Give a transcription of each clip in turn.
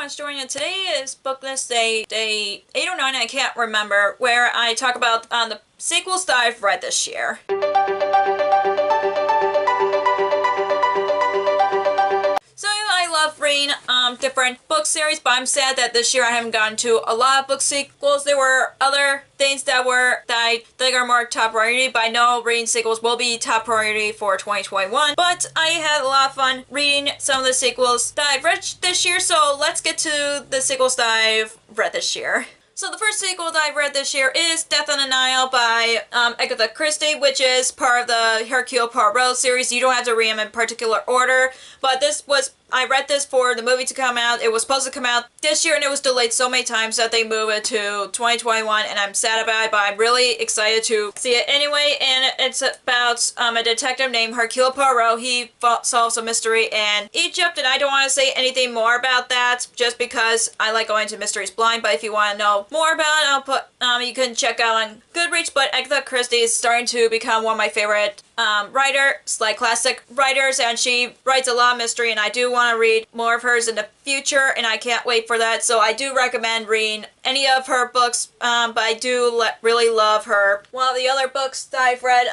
much for joining in. Today is book list day 8 or 9, I can't remember, where I talk about the sequels that I've read this year. So I love reading different book series, but I'm sad that this year I haven't gotten to a lot of book sequels. There were other things that I think are more top priority, but I know reading sequels will be top priority for 2021. But I had a lot of fun reading some of the sequels that I've read this year, so let's get to the sequels that I've read this year. So the first sequel that I've read this year is Death on the Nile by Agatha Christie, which is part of the Hercule Poirot series. You don't have to read them in particular order, but I read this for the movie to come out. It was supposed to come out this year and it was delayed so many times that they moved it to 2021, and I'm sad about it, but I'm really excited to see it anyway. And it's about a detective named Hercule Poirot. He solves a mystery in Egypt, and I don't want to say anything more about that just because I like going to Mysteries Blind, but if you want to know more about it, I'll put you can check out on Goodreads. But Agatha Christie is starting to become one of my favorite writers, like classic writers, and she writes a lot of mystery, and I do want to read more of hers in the future, and I can't wait for that. So I do recommend reading any of her books, but I do really love her. One of the other books that I've read,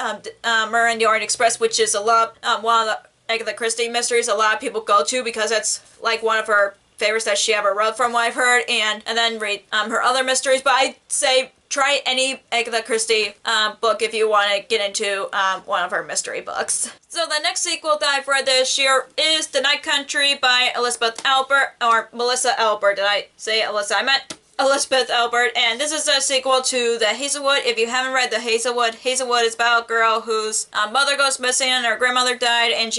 Murder in the Orient Express, which is one of the Agatha Christie mysteries a lot of people go to because that's like one of her favorites that she ever wrote, from what I've heard, and then read her other mysteries. But I'd say try any Agatha Christie book if you want to get into one of her mystery books. So the next sequel that I've read this year is The Night Country by Elizabeth Albert, or Melissa Albert. Did I say Alyssa? I meant Elizabeth Albert, and this is a sequel to The Hazelwood. If you haven't read The Hazelwood, Hazelwood is about a girl whose mother goes missing and her grandmother died, and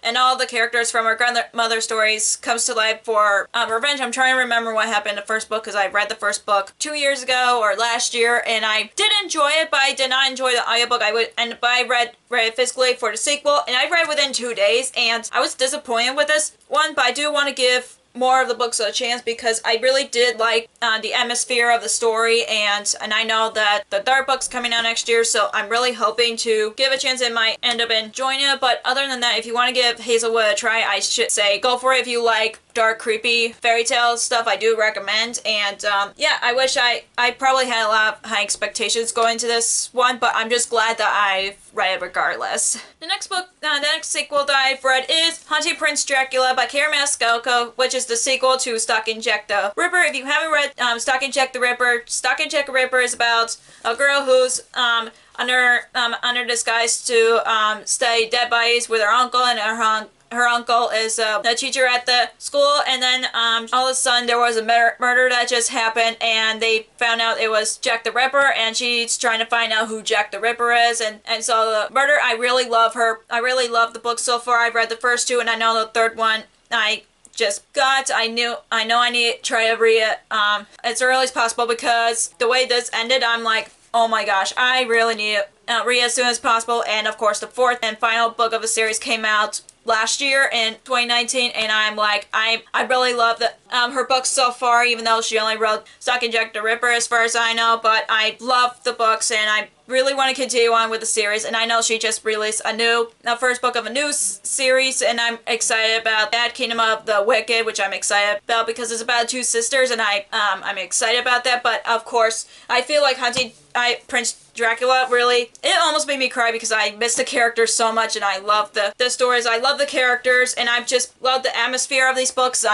and all the characters from her grandmother stories comes to life for revenge. I'm trying to remember what happened in the first book because I read the first book 2 years ago or last year, and I did enjoy it, but I did not enjoy the audiobook. But I read it physically for the sequel, and I read it within 2 days, and I was disappointed with this one, but I do want to give more of the books a chance because I really did like the atmosphere of the story, and I know that the third book's coming out next year, so I'm really hoping to give a chance. It might end up enjoying it, but other than that, if you want to give Hazelwood a try, I should say go for it. If you like dark, creepy fairy tale stuff, I do recommend. And yeah, I wish I probably had a lot of high expectations going to this one, but I'm just glad that I've read it regardless. The next sequel that I've read is Hunting Prince Dracula by Kara Mascalco, which is the sequel to Stalking Jack the Ripper. If you haven't read Stalking Jack the Ripper is about a girl who's under disguise to study dead bodies with her uncle, and her uncle is a teacher at the school, and then all of a sudden there was a murder that just happened, and they found out it was Jack the Ripper, and she's trying to find out who Jack the Ripper is, and so the murder, I really love her. I really love the book so far. I've read the first 2, and I know the third one I know I need to try to read it as early as possible, because the way this ended, I'm like, oh my gosh, I really need to read as soon as possible. And of course, the fourth and final book of the series came out last year in 2019, and I'm like, I really love her books so far, even though she only wrote Stalking Jack the Ripper as far as I know, but I love the books, and I really want to continue on with the series. And I know she just released the first book of a new series, and I'm excited about that, Kingdom of the Wicked, which I'm excited about because it's about 2 sisters, and I'm excited about that. But of course, I feel like Prince Dracula, really, it almost made me cry because I miss the characters so much, and I love the stories. I love the characters, and I just love the atmosphere of these books.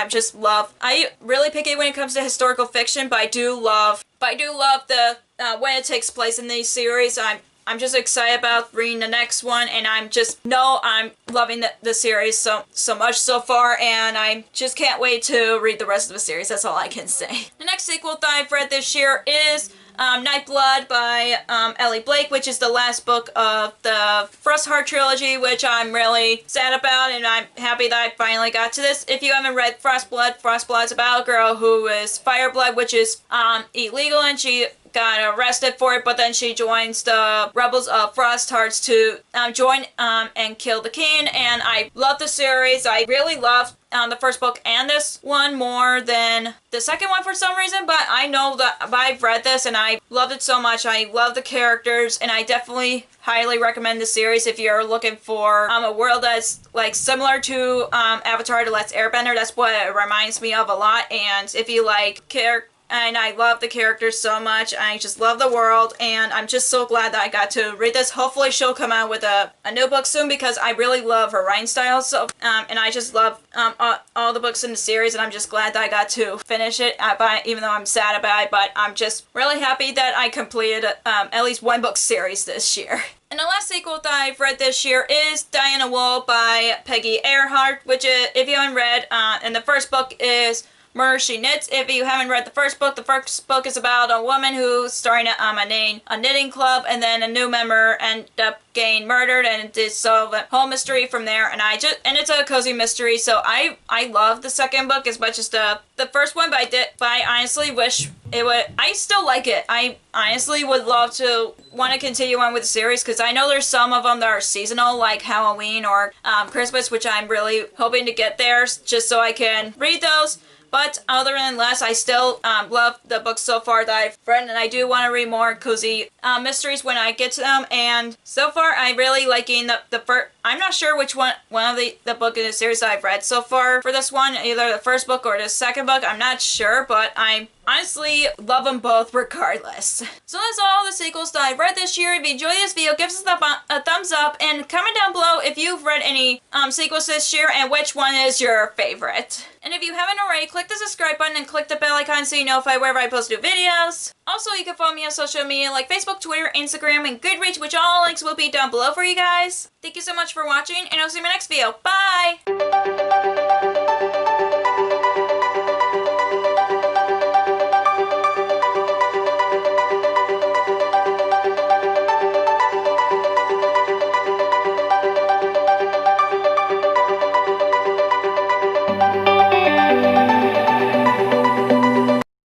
I really picky when it comes to historical fiction, but I do love the when it takes place in these series. I'm just excited about reading the next one, and I'm loving the series so much so far, and I just can't wait to read the rest of the series. That's all I can say. The next sequel that I've read this year is Nightblood by Ellie Blake, which is the last book of the Frostheart trilogy, which I'm really sad about, and I'm happy that I finally got to this. If you haven't read Frostblood's about a girl who is Fireblood, which is illegal, and she got arrested for it, but then she joins the rebels of Frosthearts to join and kill the king. And I love the series. I really love the first book and this one more than the second one for some reason, but I know that I've read this and I loved it so much. I love the characters, and I definitely highly recommend the series if you're looking for a world that's like similar to Avatar: The Last Airbender. That's what it reminds me of a lot. And if you like and I love the characters so much. I just love the world, and I'm just so glad that I got to read this. Hopefully she'll come out with a new book soon, because I really love her writing style. So, and I just love all the books in the series, and I'm just glad that I got to finish it, even though I'm sad about it. But I'm just really happy that I completed at least one book series this year. And the last sequel that I've read this year is Diana Wool by Peggy Earhart, which is, if you haven't read, and the first book is Murder, She Knits. If you haven't read the first book is about a woman who's starting a knitting club, and then a new member ended up getting murdered, and it solve a whole mystery from there. And it's a cozy mystery, so I love the second book as much as the first one, but I honestly wish it would. I still like it. I honestly would love to want to continue on with the series, because I know there's some of them that are seasonal, like Halloween or Christmas, which I'm really hoping to get there just so I can read those. But other than less, I still love the books so far that I've read, and I do want to read more cozy mysteries when I get to them. And so far, I'm really liking the first. I'm not sure which one of the book in the series that I've read so far for this one, either the first book or the second book. I'm not sure, but I honestly love them both regardless. So that's all the sequels that I've read this year. If you enjoyed this video, give us a thumbs up, and comment down below if you've read any sequels this year and which one is your favorite. And if you haven't already, click the subscribe button and click the bell icon so you know whenever I post new videos. Also, you can follow me on social media like Facebook, Twitter, Instagram, and Goodreads, which all links will be down below for you guys. Thank you so much for watching, and I'll see you in my next video. Bye!